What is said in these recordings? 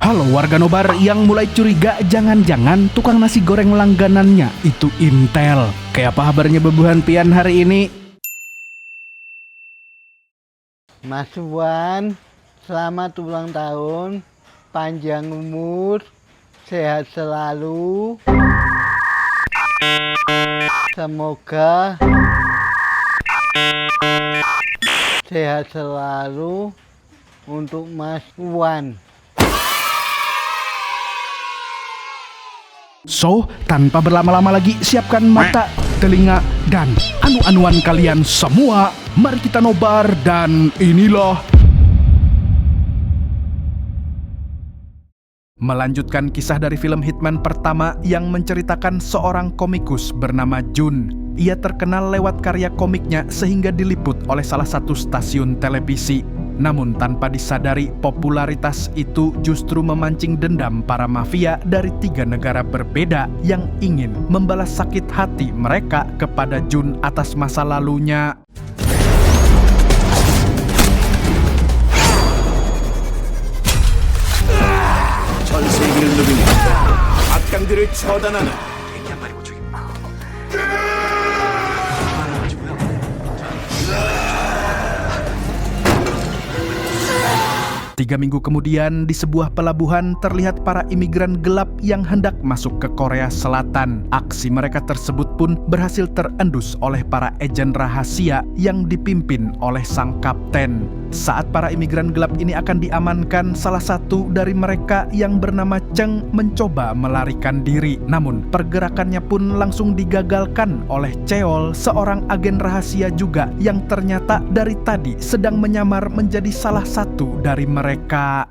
Halo warga Nobar yang mulai curiga jangan-jangan tukang nasi goreng langganannya itu Intel. Kayak apa kabarnya bebuhan pian hari ini? Mas Wan, selamat ulang tahun, panjang umur, sehat selalu. Semoga sehat selalu untuk Mas Wan. So, tanpa berlama-lama lagi, siapkan mata, telinga, dan anu-anuan kalian semua. Mari kita nobar dan inilah melanjutkan kisah dari film Hitman pertama yang menceritakan seorang komikus bernama Jun. Ia terkenal lewat karya komiknya sehingga diliput oleh salah satu stasiun televisi. Namun tanpa disadari, popularitas itu justru memancing dendam para mafia dari 3 negara berbeda yang ingin membalas sakit hati mereka kepada Jun atas masa lalunya. 전 세계를 누비는 악당들을 처단하는 3 minggu kemudian, di sebuah pelabuhan terlihat para imigran gelap yang hendak masuk ke Korea Selatan. Aksi mereka tersebut pun berhasil terendus oleh para agen rahasia yang dipimpin oleh sang kapten. Saat para imigran gelap ini akan diamankan, salah satu dari mereka yang bernama Cheng mencoba melarikan diri. Namun pergerakannya pun langsung digagalkan oleh Cheol, seorang agen rahasia juga yang ternyata dari tadi sedang menyamar menjadi salah satu dari mereka.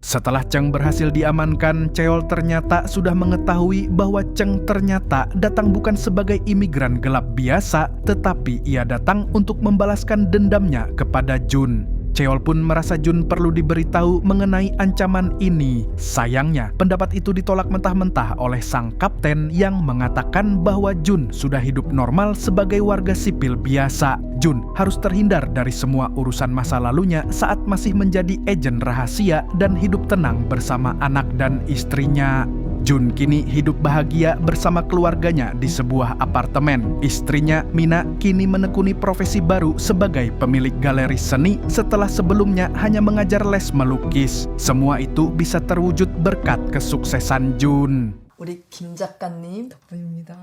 Setelah Cheng berhasil diamankan, Cheol ternyata sudah mengetahui bahwa Cheng ternyata datang bukan sebagai imigran gelap biasa, tetapi ia datang untuk membalaskan dendamnya kepada Jun. Cheol pun merasa Jun perlu diberitahu mengenai ancaman ini. Sayangnya, pendapat itu ditolak mentah-mentah oleh sang kapten yang mengatakan bahwa Jun sudah hidup normal sebagai warga sipil biasa. Jun harus terhindar dari semua urusan masa lalunya saat masih menjadi agen rahasia dan hidup tenang bersama anak dan istrinya. Jun kini hidup bahagia bersama keluarganya di sebuah apartemen. Istrinya, Mina, kini menekuni profesi baru sebagai pemilik galeri seni setelah sebelumnya hanya mengajar les melukis. Semua itu bisa terwujud berkat kesuksesan Jun. 우리 김 작가님 덕분입니다.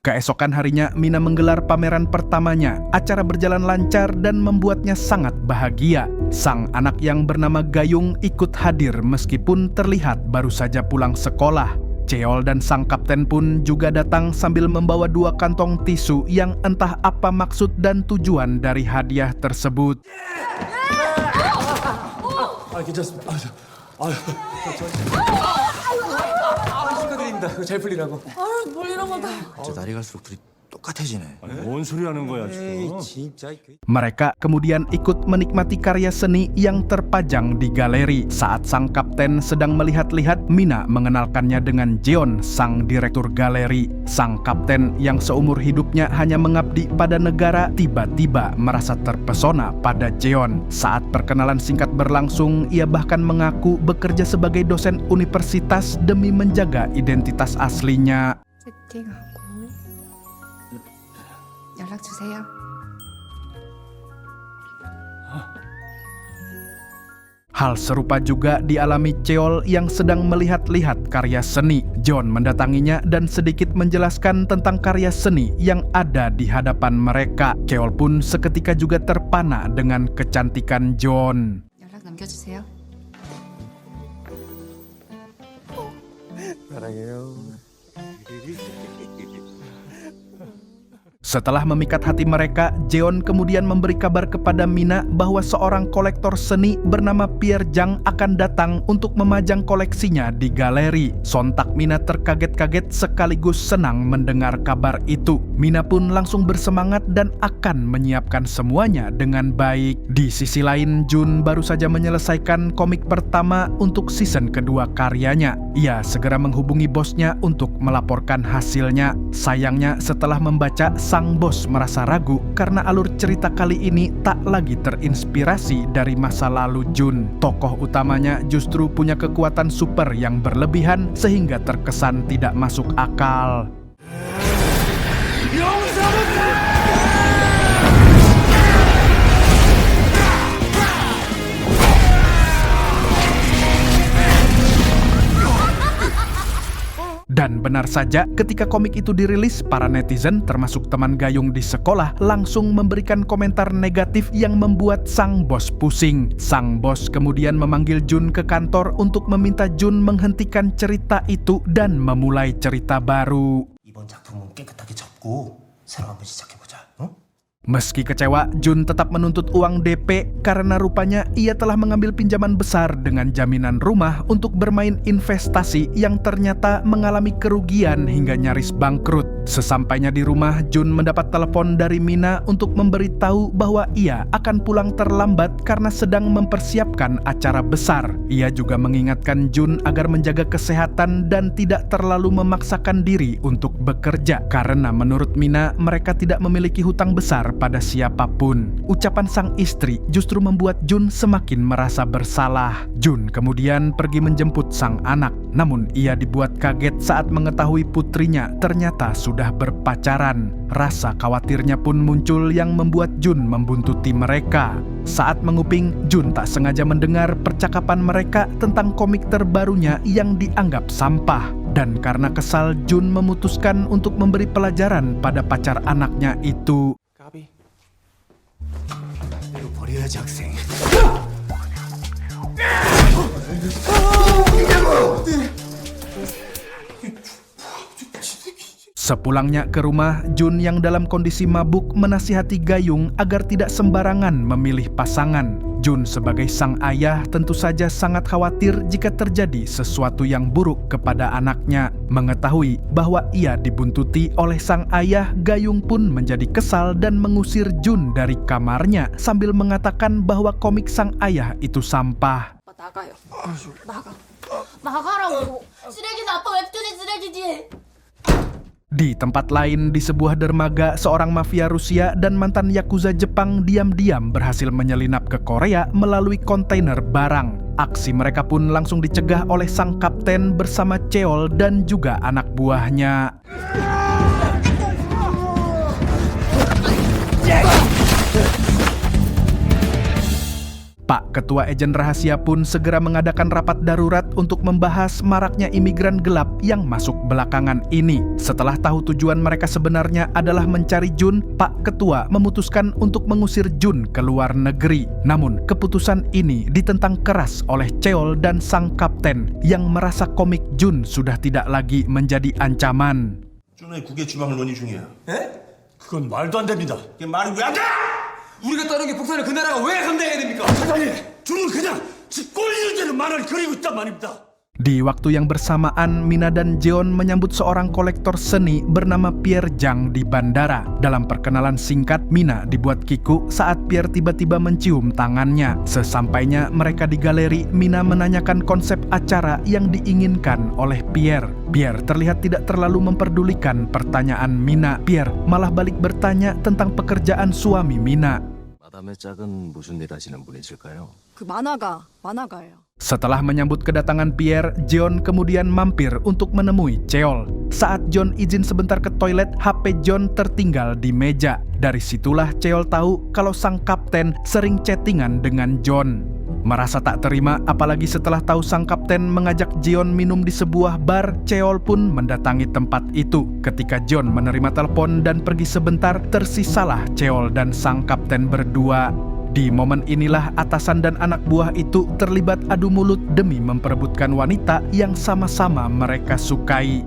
Keesokan harinya, Mina menggelar pameran pertamanya. Acara berjalan lancar dan membuatnya sangat bahagia. Sang anak yang bernama Gayung ikut hadir meskipun terlihat baru saja pulang sekolah. Cheol dan sang kapten pun juga datang sambil membawa 2 kantong tisu yang entah apa maksud dan tujuan dari hadiah tersebut. 괜찮습니다. 축하드립니다. 잘 풀리라고. 뭘 이런 거 다. 진짜 날이 갈수록 둘이 똑같아지네. 뭔 소리 하는 거야 지금? 진짜. Mereka kemudian ikut menikmati karya seni yang terpajang di galeri. Saat sang kapten sedang melihat-lihat, Mina mengenalkannya dengan Jeon, sang direktur galeri. Sang kapten yang seumur hidupnya hanya mengabdi pada negara tiba-tiba merasa terpesona pada Jeon. Saat perkenalan singkat berlangsung, ia bahkan mengaku bekerja sebagai dosen universitas demi menjaga identitas aslinya. 세팅하고 연락 주세요. Hal serupa juga dialami Cheol yang sedang melihat-lihat karya seni. John mendatanginya dan sedikit menjelaskan tentang karya seni yang ada di hadapan mereka. Cheol pun seketika juga terpana dengan kecantikan John. 연락 남겨주세요. 사랑해요. Setelah memikat hati mereka, Jeon kemudian memberi kabar kepada Mina bahwa seorang kolektor seni bernama Pierre Jang akan datang untuk memajang koleksinya di galeri. Sontak Mina terkaget-kaget sekaligus senang mendengar kabar itu. Mina pun langsung bersemangat dan akan menyiapkan semuanya dengan baik. Di sisi lain, Jun baru saja menyelesaikan komik pertama untuk season kedua karyanya. Ia segera menghubungi bosnya untuk melaporkan hasilnya. Sayangnya setelah membaca, sang bos merasa ragu karena alur cerita kali ini tak lagi terinspirasi dari masa lalu Jun. Tokoh utamanya justru punya kekuatan super yang berlebihan sehingga terkesan tidak masuk akal. Dan benar saja, ketika komik itu dirilis, para netizen termasuk teman Gayung di sekolah langsung memberikan komentar negatif yang membuat sang bos pusing. Sang bos kemudian memanggil Jun ke kantor untuk meminta Jun menghentikan cerita itu dan memulai cerita baru. 이번 작품은 깨끗하게 접고 새로 한번 시작해보자. 응? Meski kecewa, Jun tetap menuntut uang DP karena rupanya ia telah mengambil pinjaman besar dengan jaminan rumah untuk bermain investasi yang ternyata mengalami kerugian hingga nyaris bangkrut. Sesampainya di rumah, Jun mendapat telepon dari Mina untuk memberitahu bahwa ia akan pulang terlambat karena sedang mempersiapkan acara besar. Ia juga mengingatkan Jun agar menjaga kesehatan dan tidak terlalu memaksakan diri untuk bekerja karena menurut Mina mereka tidak memiliki hutang besar pada siapapun. Ucapan sang istri justru membuat Jun semakin merasa bersalah. Jun kemudian pergi menjemput sang anak, namun ia dibuat kaget saat mengetahui putrinya ternyata sudah berpacaran. Rasa khawatirnya pun muncul yang membuat Jun membuntuti mereka. Saat menguping, Jun tak sengaja mendengar percakapan mereka tentang komik terbarunya yang dianggap sampah. Dan karena kesal, Jun memutuskan untuk memberi pelajaran pada pacar anaknya itu. 이거 버려야지 학생. Sepulangnya ke rumah, Jun yang dalam kondisi mabuk menasihati Gayung agar tidak sembarangan memilih pasangan. Jun sebagai sang ayah tentu saja sangat khawatir jika terjadi sesuatu yang buruk kepada anaknya. Mengetahui bahwa ia dibuntuti oleh sang ayah, Gayung pun menjadi kesal dan mengusir Jun dari kamarnya sambil mengatakan bahwa komik sang ayah itu sampah. 나가요. 나가라고. 쓰레기는 아빠 웹툰이 쓰레기지. Di tempat lain, di sebuah dermaga, seorang mafia Rusia dan mantan Yakuza Jepang diam-diam berhasil menyelinap ke Korea melalui kontainer barang. Aksi mereka pun langsung dicegah oleh sang kapten bersama Cheol dan juga anak buahnya. Pak Ketua Agen Rahasia pun segera mengadakan rapat darurat untuk membahas maraknya imigran gelap yang masuk belakangan ini. Setelah tahu tujuan mereka sebenarnya adalah mencari Jun, Pak Ketua memutuskan untuk mengusir Jun ke luar negeri. Namun, keputusan ini ditentang keras oleh Cheol dan sang kapten yang merasa komik Jun sudah tidak lagi menjadi ancaman. 준의 국외 주방을 논의 중이야. 에? 그건 말도 안 됩니다. 이게 말이 왜 안 돼? 우리가 따는 게 폭탄을 그 나라가 왜 감당해야 됩니까? 사장님, 준은 그냥 지 꼴리는 대로 말을 그리고 있단 말입니다. Di waktu yang bersamaan, Mina dan Jeon menyambut seorang kolektor seni bernama Pierre Jang di bandara. Dalam perkenalan singkat, Mina dibuat kiku saat Pierre tiba-tiba mencium tangannya. Sesampainya mereka di galeri, Mina menanyakan konsep acara yang diinginkan oleh Pierre. Pierre terlihat tidak terlalu memperdulikan pertanyaan Mina. Pierre malah balik bertanya tentang pekerjaan suami Mina. 마담의 짝은 무슨 일 하시는 분이실까요? 그 만화가예요. Setelah menyambut kedatangan Pierre, Jeon kemudian mampir untuk menemui Cheol. Saat Jeon izin sebentar ke toilet, HP Jeon tertinggal di meja. Dari situlah Cheol tahu kalau sang kapten sering chattingan dengan Jeon. Merasa tak terima, apalagi setelah tahu sang kapten mengajak Jeon minum di sebuah bar, Cheol pun mendatangi tempat itu. Ketika Jeon menerima telepon dan pergi sebentar, tersisalah Cheol dan sang kapten berdua. Di momen inilah atasan dan anak buah itu terlibat adu mulut demi memperebutkan wanita yang sama-sama mereka sukai.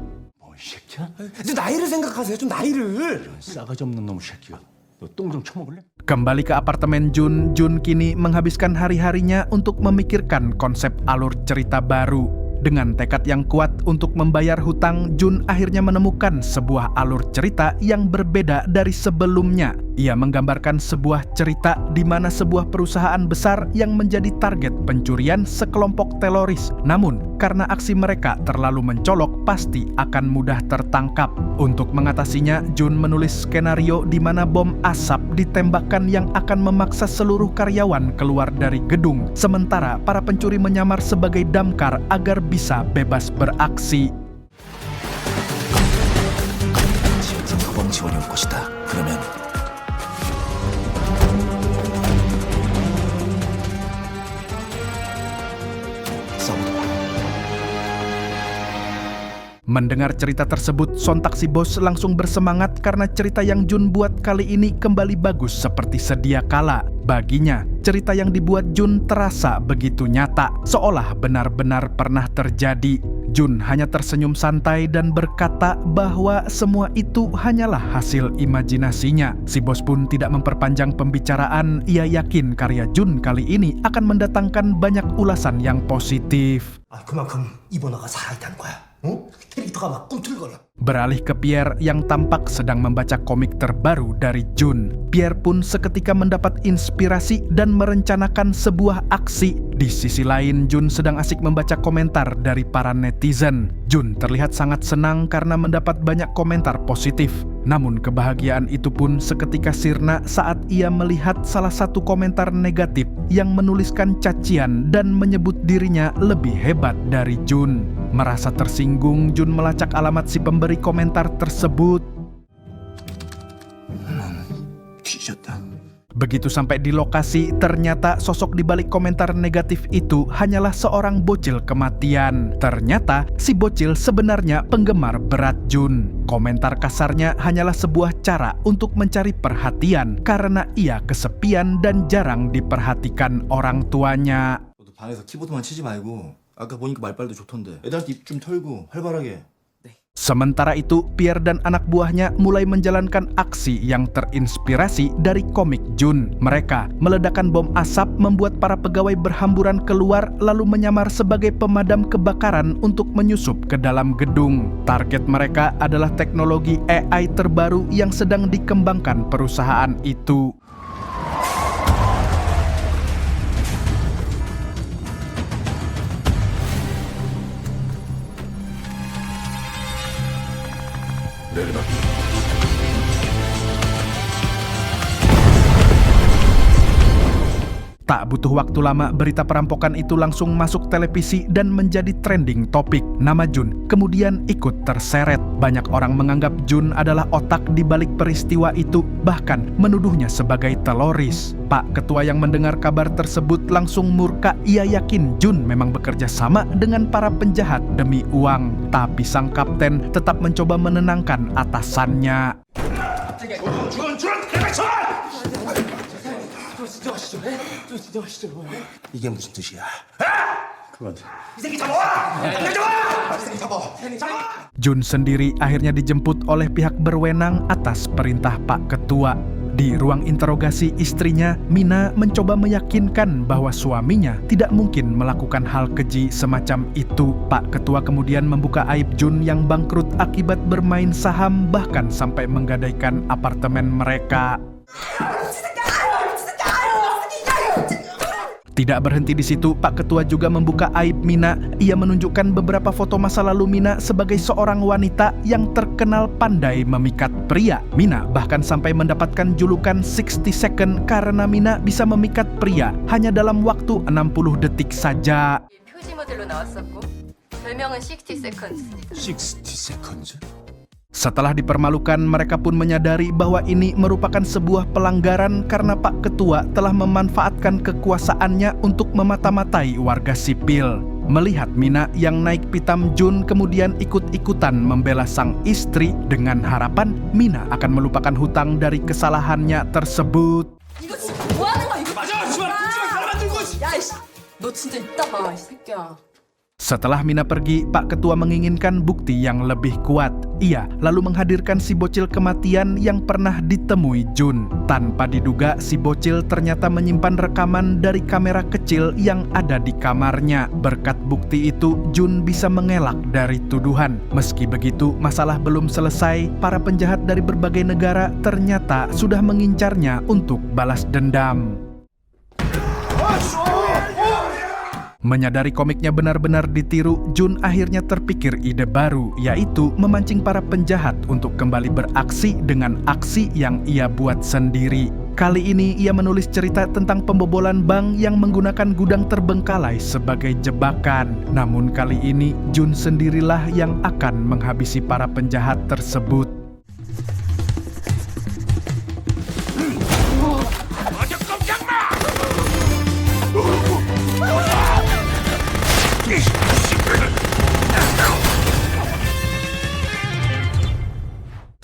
이 새끼야? 좀 나이를 생각하세요. 좀 나이를. 싸가지 없는 놈 새끼야. 너 똥 좀 쳐먹을래? Kembali ke apartemen Jun, Jun kini menghabiskan hari-harinya untuk memikirkan konsep alur cerita baru. Dengan tekad yang kuat untuk membayar hutang, Jun akhirnya menemukan sebuah alur cerita yang berbeda dari sebelumnya. Ia menggambarkan sebuah cerita di mana sebuah perusahaan besar yang menjadi target pencurian sekelompok teroris. Namun, karena aksi mereka terlalu mencolok, pasti akan mudah tertangkap. Untuk mengatasinya, Jun menulis skenario di mana bom asap ditembakkan yang akan memaksa seluruh karyawan keluar dari gedung. Sementara para pencuri menyamar sebagai damkar agar bisa bebas beraksi. 사범 지원이 올 것이다. 그러면 싸우도록. Mendengar cerita tersebut, sontak si bos langsung bersemangat karena cerita yang Jun buat kali ini kembali bagus seperti sedia kala. Baginya, cerita yang dibuat Jun terasa begitu nyata, seolah benar-benar pernah terjadi. Jun hanya tersenyum santai dan berkata bahwa semua itu hanyalah hasil imajinasinya. Si bos pun tidak memperpanjang pembicaraan, ia yakin karya Jun kali ini akan mendatangkan banyak ulasan yang positif. 아, 그만큼 이번화가 살아있다는 거야. 응? 캐릭터가 막 꿈틀거려. Beralih ke Pierre yang tampak sedang membaca komik terbaru dari Jun. Pierre pun seketika mendapat inspirasi dan merencanakan sebuah aksi. Di sisi lain, Jun sedang asik membaca komentar dari para netizen. Jun terlihat sangat senang karena mendapat banyak komentar positif. Namun kebahagiaan itu pun seketika sirna saat ia melihat salah satu komentar negatif yang menuliskan cacian dan menyebut dirinya lebih hebat dari Jun. Merasa tersinggung, Jun melacak alamat si pemberi komentar tersebut. 뒤졌다. Begitu sampai di lokasi, ternyata sosok di balik komentar negatif itu hanyalah seorang bocil kematian. Ternyata si bocil sebenarnya penggemar berat Jun. Komentar kasarnya hanyalah sebuah cara untuk mencari perhatian karena ia kesepian dan jarang diperhatikan orang tuanya. 너도 방에서 키보드만 치지 말고 아까 보니까 말빨도 좋던데 애들한테 입 좀 털고 활발하게. Sementara itu, Pierre dan anak buahnya mulai menjalankan aksi yang terinspirasi dari komik Jun. Mereka meledakkan bom asap, membuat para pegawai berhamburan keluar lalu menyamar sebagai pemadam kebakaran untuk menyusup ke dalam gedung. Target mereka adalah teknologi AI terbaru yang sedang dikembangkan perusahaan itu. Tak butuh waktu lama, berita perampokan itu langsung masuk televisi dan menjadi trending topik. Nama Jun kemudian ikut terseret. Banyak orang menganggap Jun adalah otak di balik peristiwa itu, bahkan menuduhnya sebagai teroris. Pak Ketua yang mendengar kabar tersebut langsung murka. Ia yakin Jun memang bekerja sama dengan para penjahat demi uang. Tapi sang kapten tetap mencoba menenangkan atasannya. 이게 무슨 뜻이야? 그만. Jun sendiri akhirnya dijemput oleh pihak berwenang atas perintah Pak Ketua. Di ruang interogasi istrinya, Mina mencoba meyakinkan bahwa suaminya tidak mungkin melakukan hal keji semacam itu. Pak Ketua kemudian membuka aib Jun yang bangkrut akibat bermain saham, bahkan sampai menggadaikan apartemen mereka. Tidak berhenti di situ, Pak Ketua juga membuka aib Mina. Ia menunjukkan beberapa foto masa lalu Mina sebagai seorang wanita yang terkenal pandai memikat pria. Mina bahkan sampai mendapatkan julukan 60 second karena Mina bisa memikat pria hanya dalam waktu 60 detik saja. 표지 모델로 나왔었고 별명은 60 seconds입니다. 60 seconds? Setelah dipermalukan, mereka pun menyadari bahwa ini merupakan sebuah pelanggaran karena Pak Ketua telah memanfaatkan kekuasaannya untuk memata-matai warga sipil. Melihat Mina yang naik pitam Jun kemudian ikut-ikutan membela sang istri dengan harapan Mina akan melupakan hutang dari kesalahannya tersebut. 이거 진짜 뭐 하는 거야 이거? 맞아, 씨발! 사람 안 들고 있어! 야 이씨, 너 진짜 이따 봐 이 새끼야. Setelah Mina pergi, Pak Ketua menginginkan bukti yang lebih kuat. Ia lalu menghadirkan si bocil kematian yang pernah ditemui Jun. Tanpa diduga, si bocil ternyata menyimpan rekaman dari kamera kecil yang ada di kamarnya. Berkat bukti itu, Jun bisa mengelak dari tuduhan. Meski begitu, masalah belum selesai. Para penjahat dari berbagai negara ternyata sudah mengincarnya untuk balas dendam. Menyadari komiknya benar-benar ditiru, Jun akhirnya terpikir ide baru, yaitu memancing para penjahat untuk kembali beraksi dengan aksi yang ia buat sendiri. Kali ini ia menulis cerita tentang pembobolan bank yang menggunakan gudang terbengkalai sebagai jebakan. Namun kali ini Jun sendirilah yang akan menghabisi para penjahat tersebut.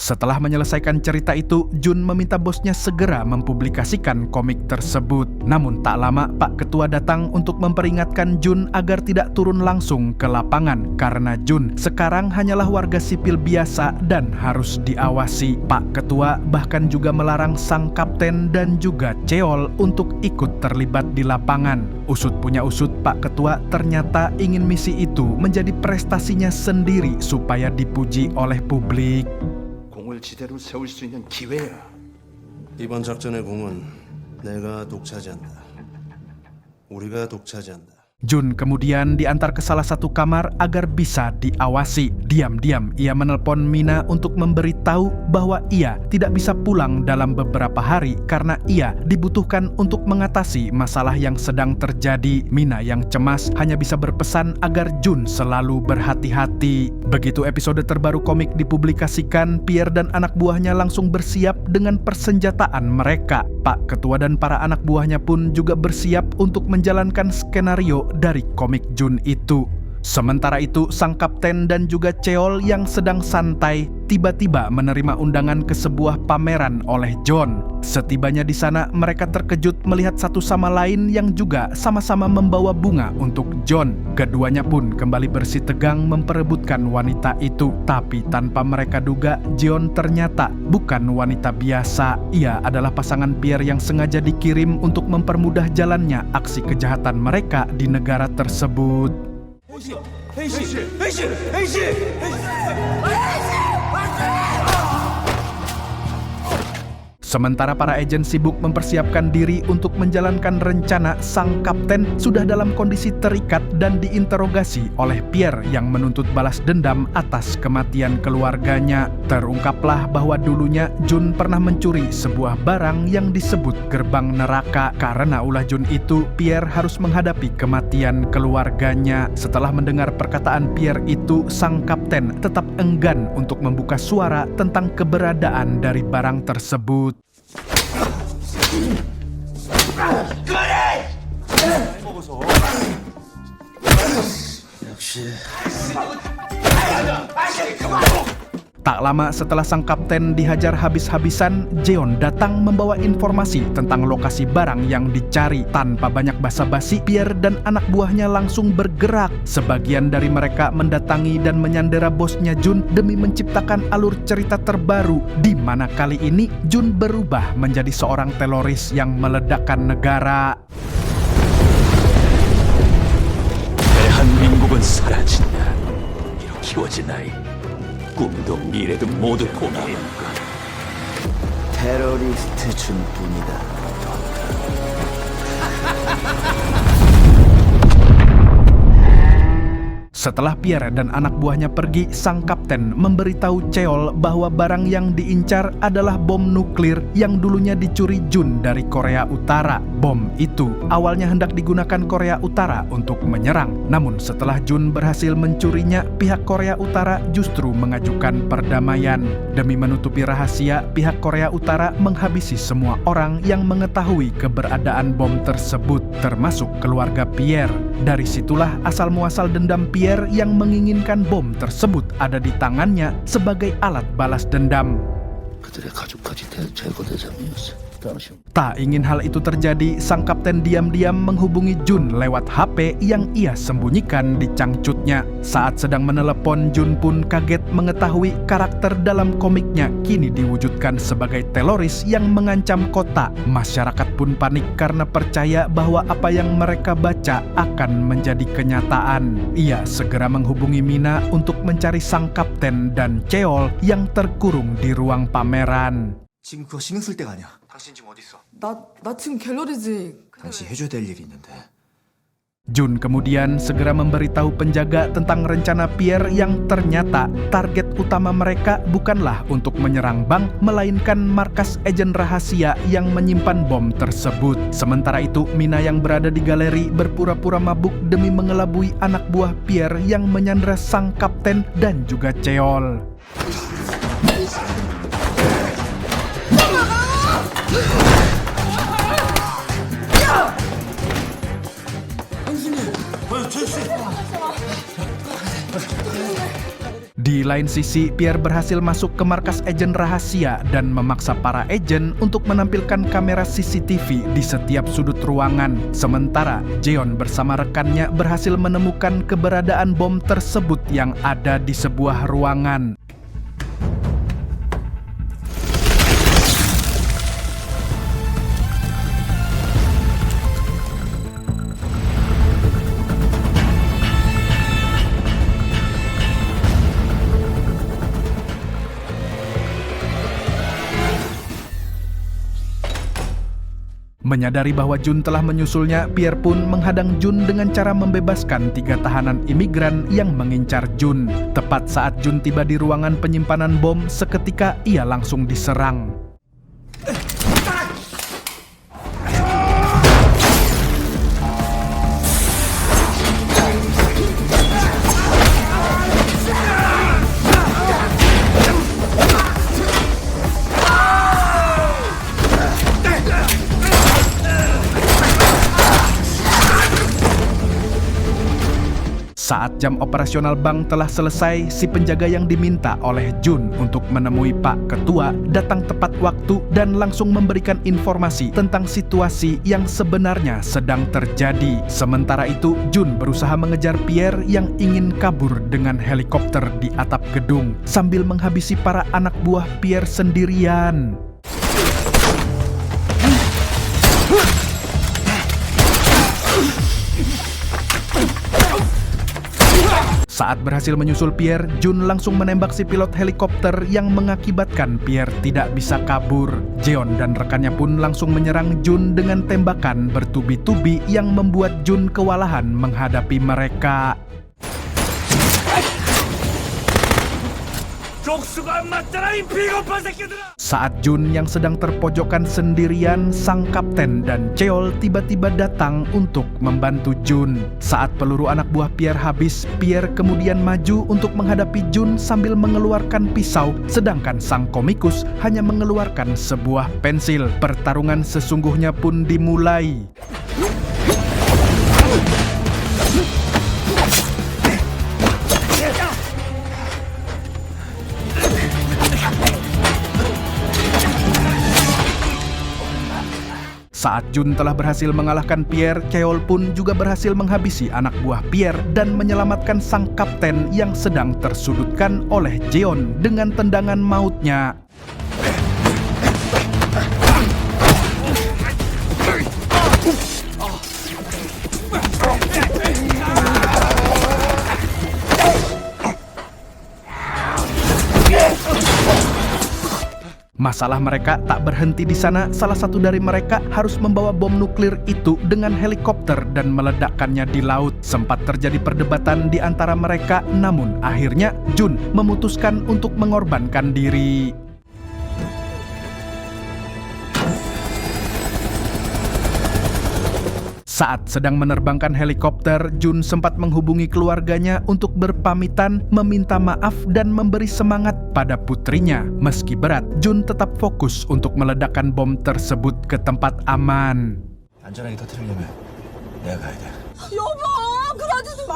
Setelah menyelesaikan cerita itu, Jun meminta bosnya segera mempublikasikan komik tersebut. Namun tak lama, Pak Ketua datang untuk memperingatkan Jun agar tidak turun langsung ke lapangan, karena Jun sekarang hanyalah warga sipil biasa dan harus diawasi. Pak Ketua bahkan juga melarang sang kapten dan juga Cheol untuk ikut terlibat di lapangan. Usut punya usut, Pak Ketua ternyata ingin misi itu menjadi prestasinya sendiri supaya dipuji oleh publik. 공을 지대로 세울 수 있는 기회야. 이번 작전의 공은 내가 독차지한다. 우리가 독차지한다. Jun kemudian diantar ke salah satu kamar agar bisa diawasi. Diam-diam ia menelpon Mina untuk memberitahu bahwa ia tidak bisa pulang dalam beberapa hari karena ia dibutuhkan untuk mengatasi masalah yang sedang terjadi. Mina yang cemas hanya bisa berpesan agar Jun selalu berhati-hati. Begitu episode terbaru komik dipublikasikan, Pierre dan anak buahnya langsung bersiap dengan persenjataan mereka. Pak Ketua dan para anak buahnya pun juga bersiap untuk menjalankan skenario dari komik Jun itu. Sementara itu, sang kapten dan juga Cheol yang sedang santai tiba-tiba menerima undangan ke sebuah pameran oleh John. Setibanya di sana, mereka terkejut melihat satu sama lain yang juga sama-sama membawa bunga untuk John. Keduanya pun kembali bersitegang memperebutkan wanita itu. Tapi tanpa mereka duga, John ternyata bukan wanita biasa. Ia adalah pasangan Pierre yang sengaja dikirim untuk mempermudah jalannya aksi kejahatan mereka di negara tersebut. Sementara para agen sibuk mempersiapkan diri untuk menjalankan rencana, sang kapten sudah dalam kondisi terikat dan diinterogasi oleh Pierre yang menuntut balas dendam atas kematian keluarganya. Terungkaplah bahwa dulunya Jun pernah mencuri sebuah barang yang disebut gerbang neraka. Karena ulah Jun itu, Pierre harus menghadapi kematian keluarganya. Setelah mendengar perkataan Pierre itu, sang kapten tetap enggan untuk membuka suara tentang keberadaan dari barang tersebut. Tak lama setelah sang kapten dihajar habis-habisan, Jeon datang membawa informasi tentang lokasi barang yang dicari. Tanpa banyak basa-basi, Pierre dan anak buahnya langsung bergerak. Sebagian dari mereka mendatangi dan menyandera bosnya Jun demi menciptakan alur cerita terbaru, di mana kali ini Jun berubah menjadi seorang teroris yang meledakkan negara. 대한민국은 사라진다. 이로 키워진 아이. 꿈도 미래도 모두 포기했는가. 테러리스트 준뿐이다. Setelah Pierre dan anak buahnya pergi, sang kapten memberitahu Cheol bahwa barang yang diincar adalah bom nuklir yang dulunya dicuri Jun dari Korea Utara. Bom itu awalnya hendak digunakan Korea Utara untuk menyerang. Namun setelah Jun berhasil mencurinya, pihak Korea Utara justru mengajukan perdamaian. Demi menutupi rahasia, pihak Korea Utara menghabisi semua orang yang mengetahui keberadaan bom tersebut, termasuk keluarga Pierre. Dari situlah asal muasal dendam Pierre yang menginginkan bom tersebut ada di tangannya sebagai alat balas dendam. 그들의 가족까지 제거되자면서 Tak ingin hal itu terjadi, sang kapten diam-diam menghubungi Jun lewat HP yang ia sembunyikan di cangcutnya. Saat sedang menelepon, Jun pun kaget mengetahui karakter dalam komiknya kini diwujudkan sebagai teroris yang mengancam kota. Masyarakat pun panik karena percaya bahwa apa yang mereka baca akan menjadi kenyataan. Ia segera menghubungi Mina untuk mencari sang kapten dan Cheol yang terkurung di ruang pameran. 지금 그거 신경 쓸 때가 아니야. 당신 지금 어디 있어? 나 지금 갤러리지. 당신 해줘야 될 일이 있는데. Jun kemudian segera memberitahu penjaga tentang rencana Pierre yang ternyata target utama mereka bukanlah untuk menyerang bank, melainkan markas agen rahasia yang menyimpan bom tersebut. Sementara itu, Mina yang berada di galeri berpura-pura mabuk demi mengelabui anak buah Pierre yang menyandra sang kapten dan juga Cheol. Di lain sisi, Pierre berhasil masuk ke markas agen rahasia dan memaksa para agen untuk menampilkan kamera CCTV di setiap sudut ruangan. Sementara, Jeon bersama rekannya berhasil menemukan keberadaan bom tersebut yang ada di sebuah ruangan. Menyadari bahwa Jun telah menyusulnya, Pierre pun menghadang Jun dengan cara membebaskan 3 tahanan imigran yang mengincar Jun. Tepat saat Jun tiba di ruangan penyimpanan bom, seketika ia langsung diserang. Saat jam operasional bank telah selesai, si penjaga yang diminta oleh Jun untuk menemui Pak Ketua datang tepat waktu dan langsung memberikan informasi tentang situasi yang sebenarnya sedang terjadi. Sementara itu, Jun berusaha mengejar Pierre yang ingin kabur dengan helikopter di atap gedung sambil menghabisi para anak buah Pierre sendirian. Saat berhasil menyusul Pierre, Jun langsung menembak si pilot helikopter yang mengakibatkan Pierre tidak bisa kabur. Jeon dan rekannya pun langsung menyerang Jun dengan tembakan bertubi-tubi yang membuat Jun kewalahan menghadapi mereka. Saat Jun yang sedang terpojokkan sendirian, sang kapten dan Cheol tiba-tiba datang untuk membantu Jun. Saat peluru anak buah Pierre habis, Pierre kemudian maju untuk menghadapi Jun sambil mengeluarkan pisau, sedangkan sang komikus hanya mengeluarkan sebuah pensil. Pertarungan sesungguhnya pun dimulai. Saat Jun telah berhasil mengalahkan Pierre, Cheol pun juga berhasil menghabisi anak buah Pierre dan menyelamatkan sang kapten yang sedang tersudutkan oleh Jeon dengan tendangan mautnya. Masalah mereka tak berhenti di sana. Salah satu dari mereka harus membawa bom nuklir itu dengan helikopter dan meledakkannya di laut. Sempat terjadi perdebatan di antara mereka, namun akhirnya Jun memutuskan untuk mengorbankan diri. Saat sedang menerbangkan helikopter, Jun sempat menghubungi keluarganya untuk berpamitan, meminta maaf dan memberi semangat pada putrinya. Meski berat, Jun tetap fokus untuk meledakkan bom tersebut ke tempat aman. 안전하게 터뜨리려면 내가 가야 돼. 여보, 그러지 마.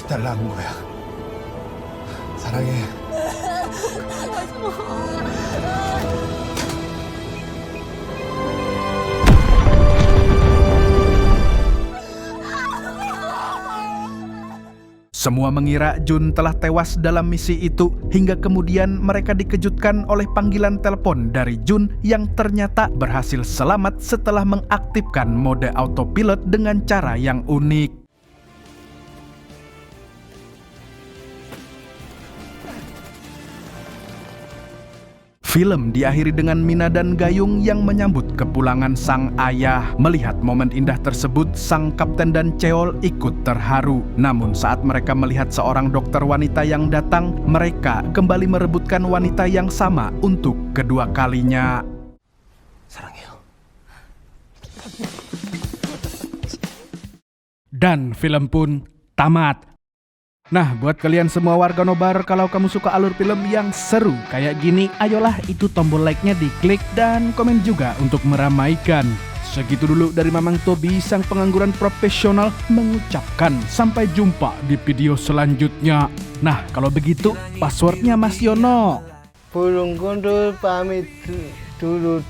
달라 한 거야. 사랑해. Semua mengira Jun telah tewas dalam misi itu, hingga kemudian mereka dikejutkan oleh panggilan telepon dari Jun yang ternyata berhasil selamat setelah mengaktifkan mode autopilot dengan cara yang unik. Film diakhiri dengan Mina dan Gayung yang menyambut kepulangan sang ayah. Melihat momen indah tersebut, sang kapten dan Cheol ikut terharu. Namun saat mereka melihat seorang dokter wanita yang datang, mereka kembali merebutkan wanita yang sama untuk kedua kalinya. 사랑해요. Dan film pun tamat. Nah, buat kalian semua warga Nobar, kalau kamu suka alur film yang seru kayak gini, ayolah itu tombol like-nya diklik dan komen juga untuk meramaikan. Segitu dulu dari Mamang Tobi, sang pengangguran profesional, mengucapkan sampai jumpa di video selanjutnya. Nah, kalau begitu passwordnya Mas Yono. Burung gundul pamit dulu.